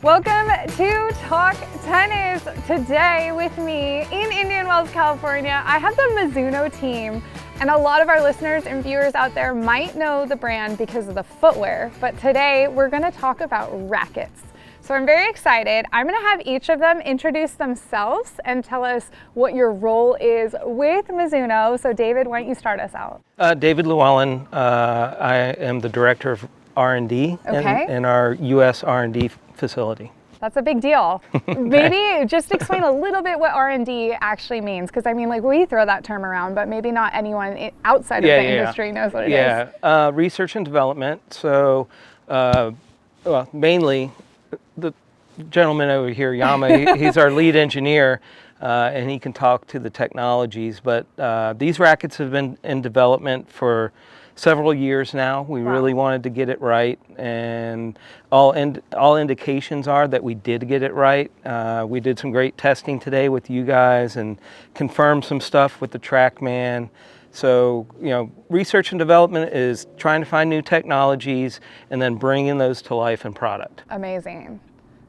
Welcome to Talk Tennis. Today with me in Indian Wells, California, I have the Mizuno team. And a lot of our listeners and viewers out there might know the brand because of the footwear, but today we're gonna talk about rackets. So I'm very excited. I'm gonna have each of them introduce themselves and tell us what your role is with Mizuno. So David, why don't you start us out? David Llewellyn. I am the Director of R&D in our U.S. R&D facility. That's a big deal. Maybe just explain a little bit what R&D actually means, because I mean, like, we throw that term around, but maybe not anyone outside of the industry knows what it is. Research and development. So, well, mainly the gentleman over here, Yama, he's our lead engineer, and he can talk to the technologies. But these rackets have been in development for several years now. We really wanted to get it right, and all indications are that we did get it right. We did some great testing today with you guys and confirmed some stuff with the Trackman. So, you know, research and development is trying to find new technologies and then bringing those to life in product. Amazing.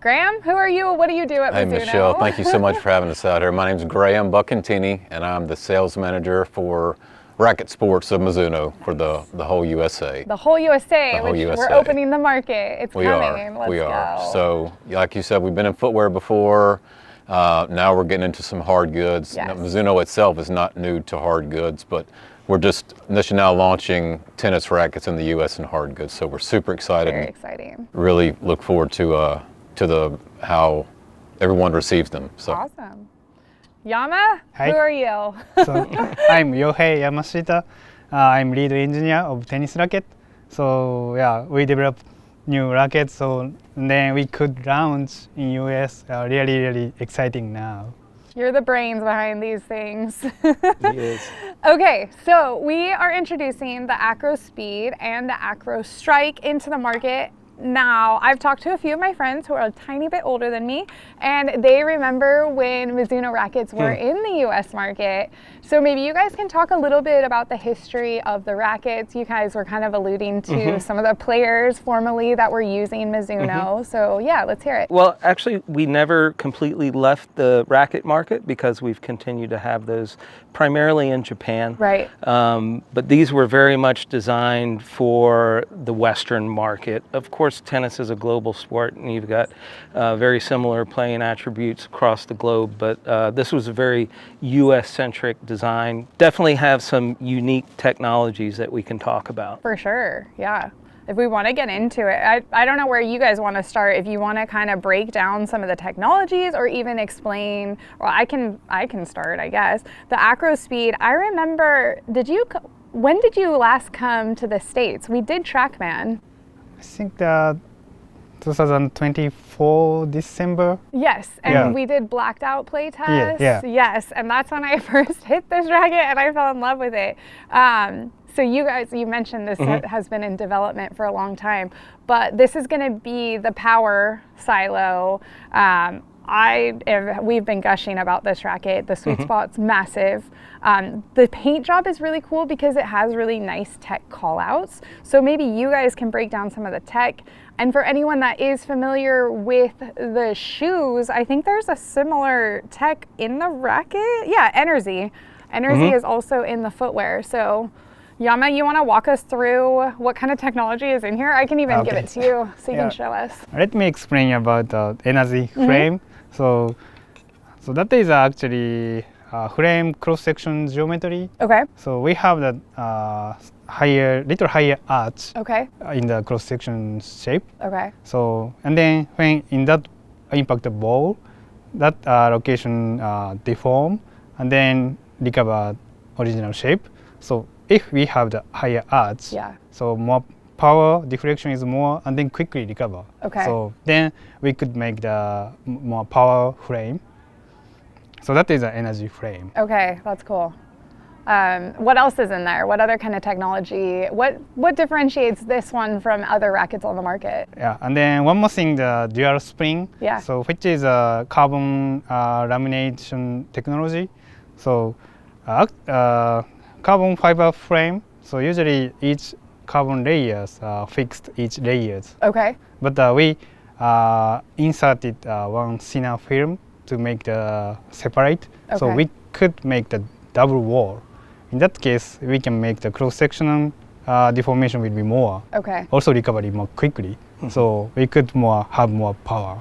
Graham, who are you? What do you do at Mizuno? Hey, Michelle, thank you so much for having us out here. My name is Graham Bucantini, and I'm the sales manager for Racket Sports of Mizuno for the whole USA. The whole USA, we're opening the market. It's coming. Let's go. So, like you said, we've been in footwear before. Now we're getting into some hard goods. Yes. Mizuno itself is not new to hard goods, but we're just now launching tennis rackets in the US and hard goods. So we're super excited. Very exciting. Really look forward to how everyone receives them. So. Awesome. Yama, Hi. who are you? So I'm Yohei Yamashita. I'm lead engineer of tennis racket. So yeah, we developed new rackets. So then we could launch in US. Really exciting now. You're the brains behind these things. He is. Okay, so we are introducing the AcroSpeed and the AcroStrike into the market. Now, I've talked to a few of my friends who are a tiny bit older than me, and they remember when Mizuno rackets were in the US market. So maybe you guys can talk a little bit about the history of the rackets. You guys were kind of alluding to some of the players formerly that were using Mizuno. So yeah, let's hear it. Well, actually, we never completely left the racket market because we've continued to have those primarily in Japan. Right. But these were very much designed for the Western market. Of course, tennis is a global sport, and you've got very similar playing attributes across the globe, but this was a very US-centric design. Definitely have some unique technologies that we can talk about. For sure, yeah. If we want to get into it, I don't know where you guys want to start. If you want to kind of break down some of the technologies or even explain, or I can start, I guess. The AcroSpeed, I remember, when did you last come to the States? We did Trackman. I think that 2024 December. Yes, and we did blacked out play test. Yes, and that's when I first hit this racket and I fell in love with it. So you mentioned this has been in development for a long time, but this is going to be the power silo. We've been gushing about this racket. The sweet spot's massive. The paint job is really cool because it has really nice tech callouts. So maybe you guys can break down some of the tech. And for anyone that is familiar with the shoes, I think there's a similar tech in the racket. Yeah, Energy. Energy is also in the footwear. So Yama, you want to walk us through what kind of technology is in here? I can even give it to you so you can show us. Let me explain about the Energy frame. So that is actually frame cross-section geometry. Okay. So we have that little higher arch in the cross-section shape. Okay. So, and then when in that impact ball, that location deform and then recover original shape. So if we have the higher arch, so more power, deflection is more, and then quickly recover. Okay. So then we could make the more power frame. So that is an Energy frame. Okay, that's cool. What else is in there? What other kind of technology? What differentiates this one from other rackets on the market? Yeah, and then one more thing, the dual spring. Yeah. So which is a carbon lamination technology. So carbon fiber frame. So usually each carbon layers are fixed each layers. Okay. But we inserted one thinner film to make the separate. So Okay. we could make the double wall. In that case, we can make the cross-sectional deformation will be more. Okay. Also recovery more quickly. So we could have more power.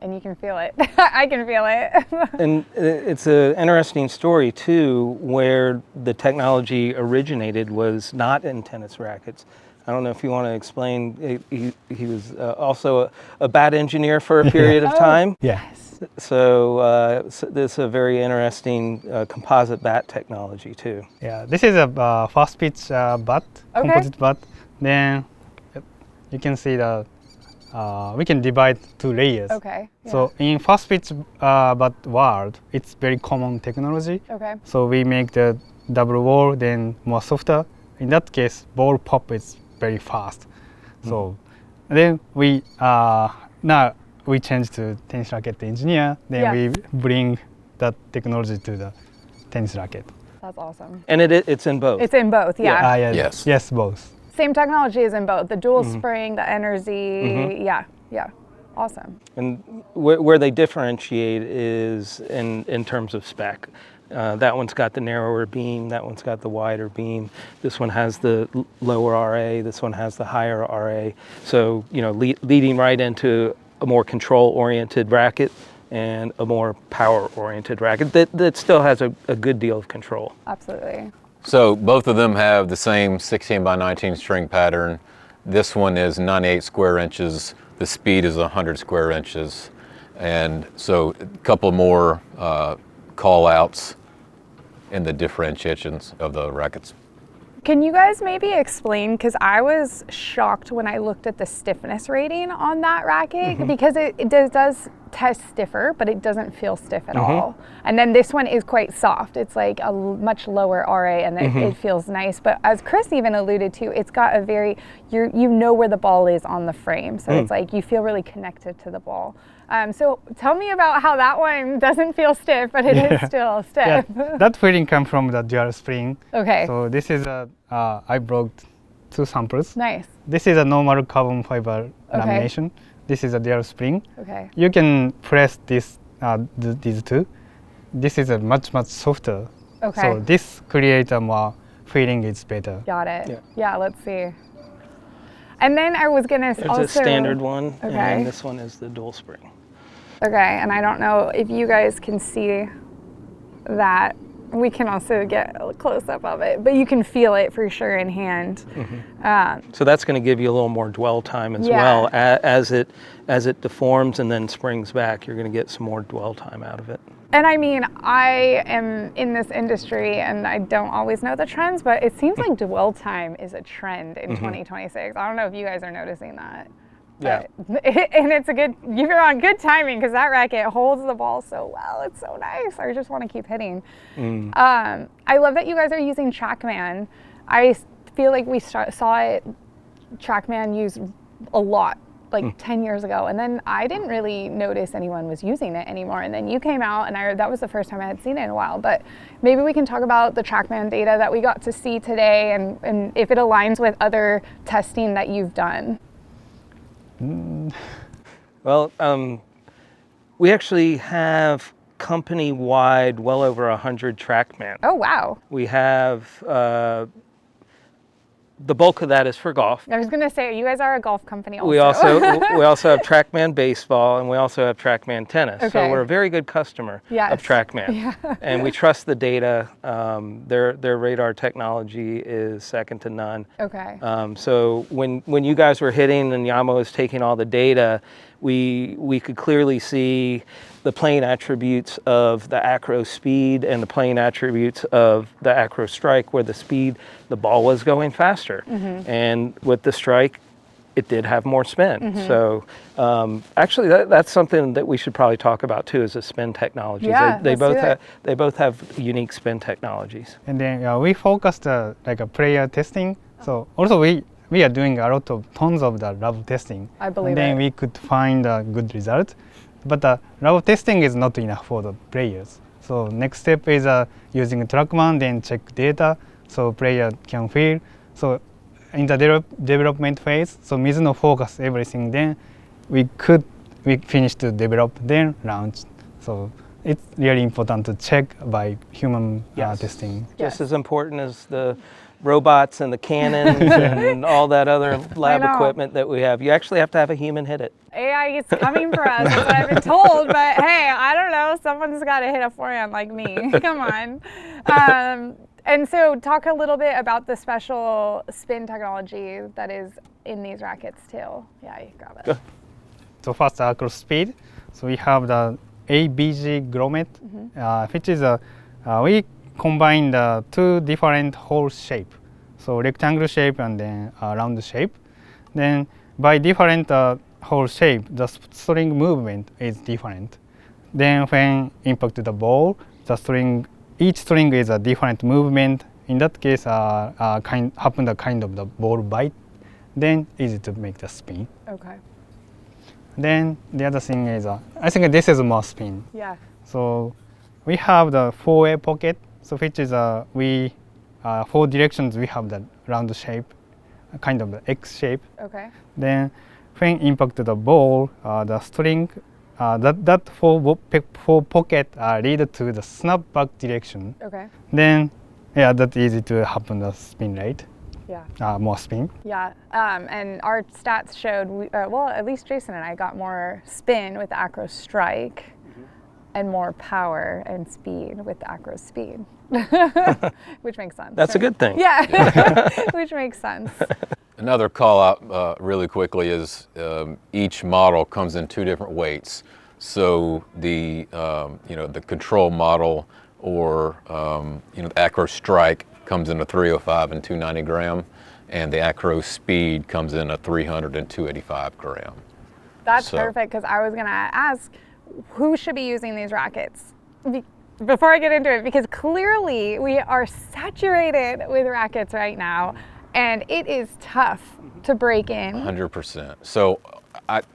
And you can feel it. I can feel it. And it's an interesting story too, where the technology originated was not in tennis rackets. I don't know if you want to explain. He was also a bat engineer for a period of time. Yeah. So this is a very interesting composite bat technology too. Yeah. This is a fast pitch bat, composite bat. Then you can see the we can divide 2 layers. Okay. Yeah. So in fast pitch bat world, it's very common technology. Okay. So we make the double wall, then more softer. In that case, ball pop is very fast. So then we now we change to tennis racket engineer. Then Yeah. we bring that technology to the tennis racket. That's awesome. And it's in both. It's in both, yeah. Yeah. Yes. Yes, both. Same technology is in both. The dual spring, the energy. Yeah. Awesome. And where they differentiate is in terms of spec. That one's got the narrower beam, that one's got the wider beam. This one has the lower RA, this one has the higher RA. So, leading right into a more control-oriented racket and a more power-oriented racket that still has a good deal of control. Absolutely. So both of them have the same 16 by 19 string pattern. This one is 98 square inches. The speed is 100 square inches. And so a couple more call outs in the differentiations of the rackets. Can you guys maybe explain, because I was shocked when I looked at the stiffness rating on that racket, because it does test stiffer, but it doesn't feel stiff at all. And then this one is quite soft. It's like a much lower RA, and it feels nice. But as Chris even alluded to, it's got a very, you know where the ball is on the frame. So it's like you feel really connected to the ball. So tell me about how that one doesn't feel stiff, but it is still stiff. Yeah, that feeling comes from the dual spring. Okay. So this is I brought 2 samples. Nice. This is a normal carbon fiber lamination. This is a dual spring. Okay. You can press this, these 2. This is a much softer. Okay. So this creates a more feeling is better. Got it. Yeah. Yeah, let's see. And then I was gonna There's also a standard one, and Okay. then this one is the dual spring. Okay, and I don't know if you guys can see that. We can also get a close-up of it, but you can feel it for sure in hand. So that's going to give you a little more dwell time as Yeah. well. As it deforms and then springs back, you're going to get some more dwell time out of it. And I mean, I am in this industry and I don't always know the trends, but it seems like dwell time is a trend in 2026. I don't know if you guys are noticing that. Yeah. But, and it's you're on good timing because that racket holds the ball so well. It's so nice. I just want to keep hitting. I love that you guys are using Trackman. I feel like we saw it, Trackman used a lot, like 10 years ago. And then I didn't really notice anyone was using it anymore. And then you came out and that was the first time I had seen it in a while. But maybe we can talk about the Trackman data that we got to see today and if it aligns with other testing that you've done. Well, we actually have company-wide well over 100 Trackman. Oh, wow. We have the bulk of that is for golf. I was going to say, you guys are a golf company also. We also have Trackman baseball, and we also have Trackman tennis. Okay. So we're a very good customer Yes. of Trackman, Yeah. and we trust the data. Their radar technology is second to none. Okay. So when you guys were hitting and Yama was taking all the data, we could clearly see the playing attributes of the AcroSpeed and the playing attributes of the AcroStrike, where the ball was going faster. And with the strike, it did have more spin. So actually that's something that we should probably talk about too, is the spin technologies. Yeah, they let's both have unique spin technologies. And then we focused like a player testing. So also we are doing a lot of tons of the lab testing. I believe and then it. we could find a good result. But the lab testing is not enough for the players. So next step is using Trackman, then check data so player can feel. So in the development phase, so Mizuno focus everything. Then we finish to develop then launch. So it's really important to check by human testing. Just as important as the robots and the cannons and all that other lab equipment that we have. You actually have to have a human hit it. AI is coming for us, that's what I've been told, but hey, I don't know, someone's got to hit a forehand like me. Come on. And so talk a little bit about the special spin technology that is in these rackets too. Yeah, you grab it. Good. So first, AcroSpeed. So we have the ABG grommet, which is we combine the two different hole shape. So rectangle shape and then round shape. Then by different hole shape, the string movement is different. Then when impact the ball, each string is a different movement. In that case, happen the kind of the ball bite. Then easy to make the spin. Okay. Then the other thing is, I think this is more spin. Yeah. So we have the 4-way pocket, so which is 4 directions. We have the round shape, kind of the X shape. Okay. Then when impact the ball, the string, that 4 pocket lead to the snap back direction. Okay. Then that's easy to happen the spin rate. Yeah. More spin. Yeah, and our stats showed, well, at least Jason and I got more spin with the AcroStrike and more power and speed with the AcroSpeed, which makes sense. That's a good thing. Yeah, which makes sense. Another call out really quickly is each model comes in 2 different weights. So the the control model or the AcroStrike comes in a 305 and 290 gram, and the AcroSpeed comes in a 300 and 285 gram. That's perfect, because I was going to ask who should be using these rackets before I get into it, because clearly we are saturated with rackets right now, and it is tough to break in. 100%. So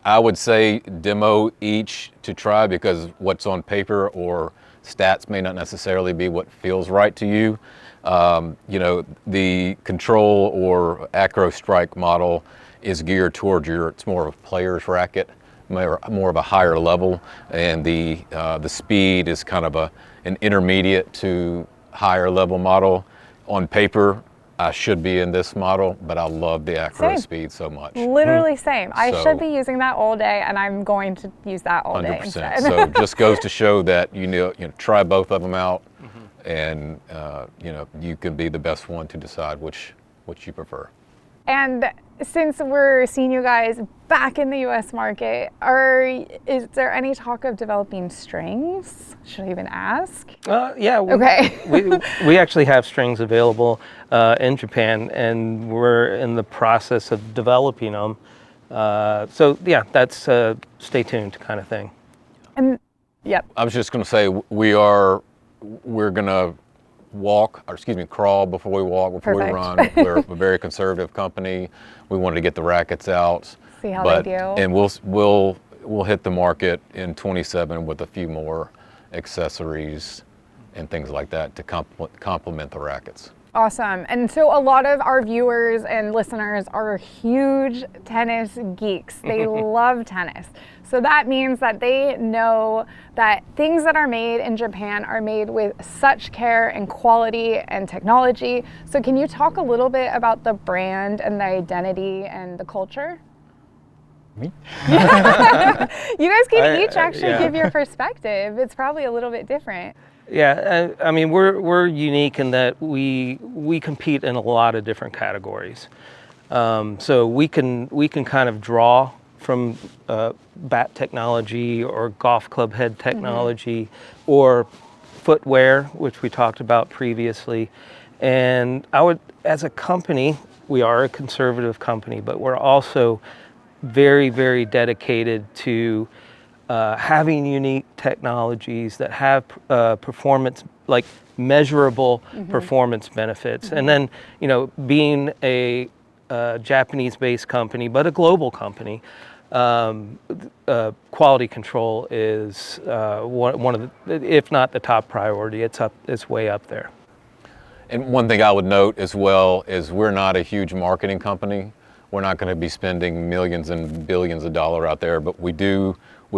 I would say demo each to try, because what's on paper or stats may not necessarily be what feels right to you. The control or AcroStrike model is geared towards it's more of a player's racket, more of a higher level, and the speed is kind of an intermediate to higher level model. On paper, I should be in this model, but I love the AcroSpeed so much. Literally same. I should be using that all day, and I'm going to use that all 100%. day instead. So just goes to show that try both of them out, and you can be the best one to decide which you prefer. And since we're seeing you guys back in the U.S. market, is there any talk of developing strings? Should I even ask? Yeah. Okay. we actually have strings available in Japan, and we're in the process of developing them. So yeah, that's stay tuned kind of thing. And yep. I was just going to say we're going to crawl before we walk, before we run. We're a very conservative company. We wanted to get the rackets out. See how they do. And we'll hit the market in 27 with a few more accessories and things like that to complement the rackets. Awesome. And so a lot of our viewers and listeners are huge tennis geeks. They love tennis. So that means that they know that things that are made in Japan are made with such care and quality and technology. So can you talk a little bit about the brand and the identity and the culture? Me? You guys can each actually give your perspective. It's probably a little bit different. Yeah, I mean, we're unique in that we compete in a lot of different categories. So we can kind of draw from bat technology or golf club head technology or footwear, which we talked about previously. And as a company, we are a conservative company, but we're also very, very dedicated to having unique technologies that have performance, like measurable performance benefits. And then, being a Japanese-based company, but a global company, quality control is one of the, if not the top priority. It's way up there. And one thing I would note as well is we're not a huge marketing company. We're not going to be spending millions and billions of dollars out there, but we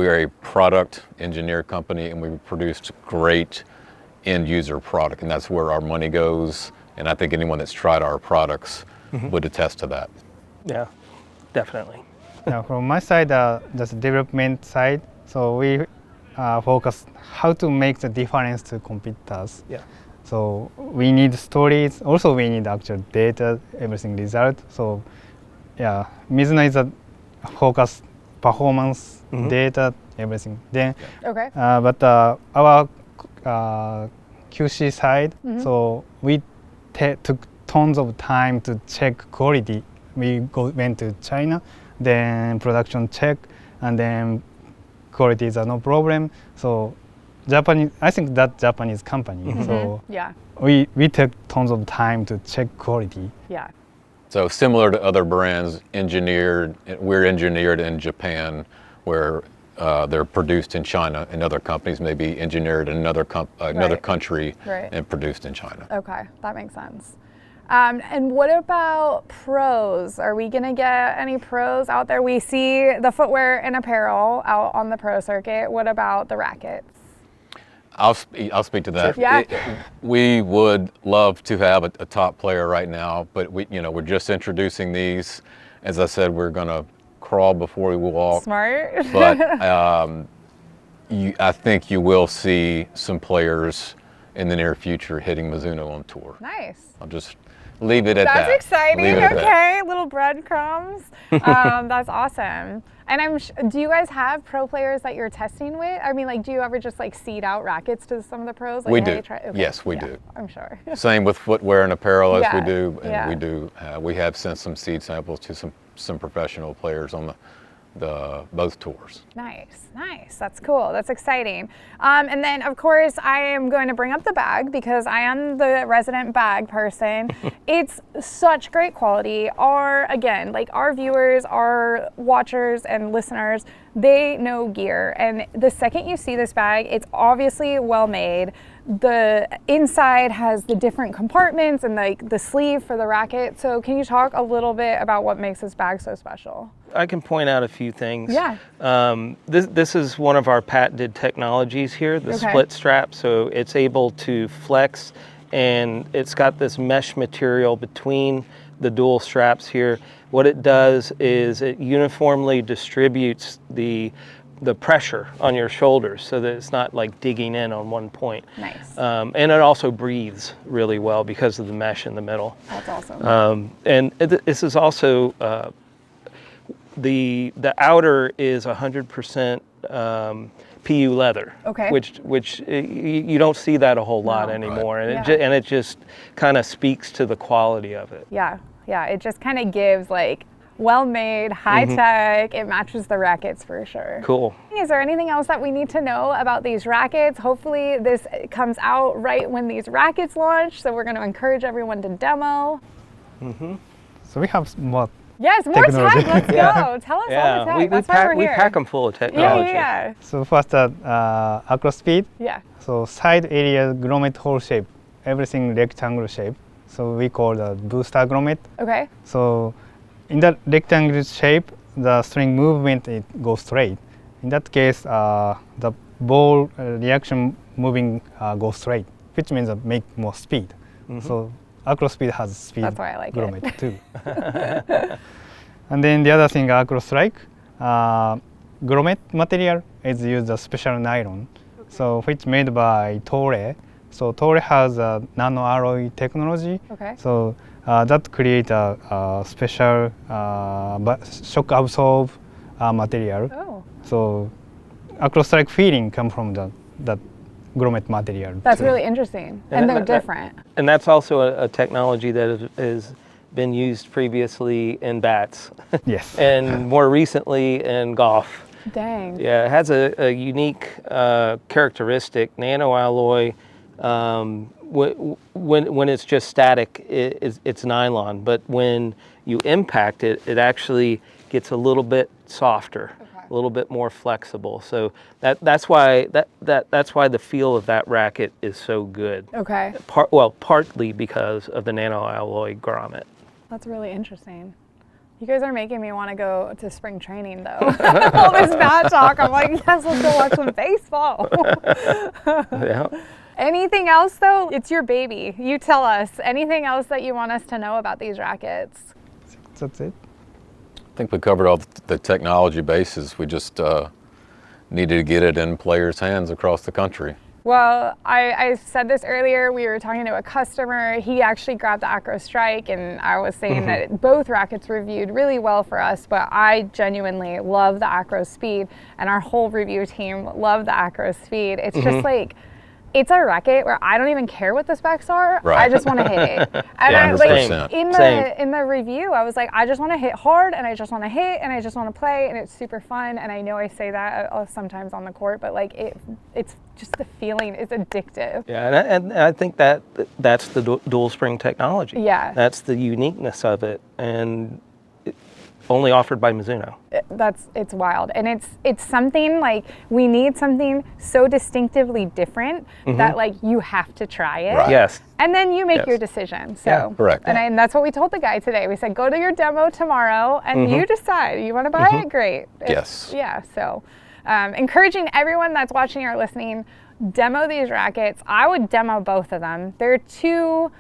are a product engineer company, and we produce great end user product, and that's where our money goes. And I think anyone that's tried our products would attest to that. Yeah, definitely. Now, from my side, just development side, so we focus how to make the difference to competitors. Yeah. So we need stories. Also, we need actual data, everything result. So, yeah, Mizuno is a focus performance data, everything. Then, Okay. but our QC side, so we took tons of time to check quality. We went to China, then production check, and then quality is no problem. So Japanese, I think that Japanese company. So Yeah. we took tons of time to check quality. Yeah. So similar to other brands, we're engineered in Japan, where they're produced in China, and other companies may be engineered in another Right. country Right. and produced in China. Okay, that makes sense. And what about pros? Are we going to get any pros out there? We see the footwear and apparel out on the pro circuit. What about the rackets? I'll speak to that. Yeah. We would love to have a top player right now, but we're just introducing these. As I said, we're going to crawl before we walk. Smart. But I think you will see some players in the near future hitting Mizuno on tour. Nice. I'll just leave it at that. That's exciting. Leave it at that. Okay, little breadcrumbs. That's awesome. And do you guys have pro players that you're testing with? I mean, like, do you ever just like seed out rackets to some of the pros? Like, We hey, do. okay. Yes, we Yeah, do. I'm sure. Same with footwear and apparel as we Yeah, do, and yeah. we have sent some seed samples to some professional players on both tours. Nice, nice. That's cool. That's exciting. And then, of course, I am going to bring up the bag because I am the resident bag person. It's such great quality. Our viewers, our watchers and listeners, they know gear. And the second you see this bag, it's obviously well made. The inside has the different compartments and like the sleeve for the racket. So can you talk a little bit about what makes this bag so special? I can point out a few things. Yeah. This is one of our patented technologies here, the Okay. split strap. So it's able to flex, and it's got this mesh material between the dual straps here. What it does is it uniformly distributes the pressure on your shoulders so that it's not like digging in on one point. Nice. And it also breathes really well because of the mesh in the middle. That's awesome. This is also the outer is 100% PU leather. Okay. Which you don't see that a whole lot No. anymore, and Yeah. it just kind of speaks to the quality of it. Yeah, it just kind of gives like well-made, high-tech. It matches the rackets for sure. Cool. Is there anything else that we need to know about these rackets? Hopefully this comes out right when these rackets launch, so we're going to encourage everyone to demo. So we have more. Yes, more Technology. tech. Let's go. Tell us all the tech. That's why we're we here. pack them full of Yeah, technology. yeah, So first, AcroSpeed. yeah. So side area grommet hole shape, everything rectangle shape. So we call the booster grommet. Okay. So in that rectangle shape, the string movement it goes straight. In that case, the ball reaction moving goes straight, which means make more speed. So AcroSpeed has speed That's why I like it. grommet too. And then the other thing, AcroStrike, grommet material is used a special nylon, so which made by Toray. So Toray has a nano alloy technology. Okay. So that create a special shock absorb material. Oh, So AcroStrike feeling come from that grommet material. that's too. really interesting. And they're different. And that's also a technology that has been used previously in bats Yes. and more recently in golf. Dang. Yeah, it has a unique characteristic, nanoalloy. When it's just static, it's nylon, but when you impact it, it actually gets a little bit softer, a little bit more flexible. So that's why the feel of that racket is so good. Okay. Partly because of the nanoalloy grommet. That's really interesting. You guys are making me want to go to spring training, though. All this bad talk, I'm like, yes, let's go watch some baseball. Yeah. Anything else, though? It's your baby. You tell us. Anything else that you want us to know about these rackets? That's it. I think we covered all the technology bases. We just needed to get it in players' hands across the country. Well, I said this earlier, we were talking to a customer, he actually grabbed the AcroStrike, and I was saying that both rackets reviewed really well for us, but I genuinely love the AcroSpeed, and our whole review team loved the AcroSpeed. It's just like, it's a racket where I don't even care what the specs are. Right. I just want to hit it. And Yeah, I, like 100%. in the review, I was like, I just want to hit hard, and I just want to hit, and I just want to play, and it's super fun. And I know I say that sometimes on the court, but like it's just the feeling is addictive. Yeah, and I think that's the dual spring technology. Yeah. That's the uniqueness of it, and only offered by Mizuno. It's wild, and it's something like we need something so distinctively different that like you have to try it. Right. Yes. And then you make Yes. your decision. So Yeah, correct. And that's what we told the guy today. We said, go to your demo tomorrow and you decide. You want to buy it? Great. Yes. Yeah. So encouraging everyone that's watching or listening, demo these rackets. I would demo both of them. They're two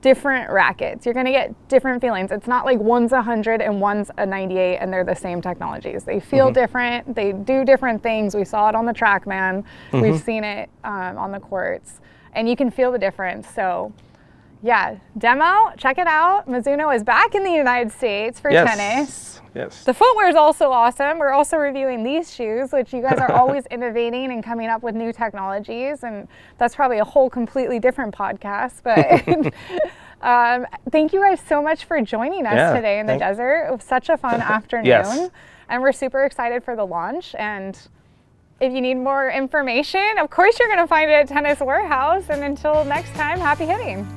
different rackets. You're going to get different feelings. It's not like one's 100 and one's a 98 and they're the same technologies. They feel different. They do different things. We saw it on the Trackman. We've seen it on the courts, and you can feel the difference. So yeah, demo, check it out. Mizuno is back in the United States for tennis. Yes. The footwear is also awesome. We're also reviewing these shoes, which you guys are always innovating and coming up with new technologies, and that's probably a whole completely different podcast. But thank you guys so much for joining us today in the desert. It was such a fun afternoon. Yes. And we're super excited for the launch. And if you need more information, of course you're going to find it at Tennis Warehouse. And until next time, happy hitting.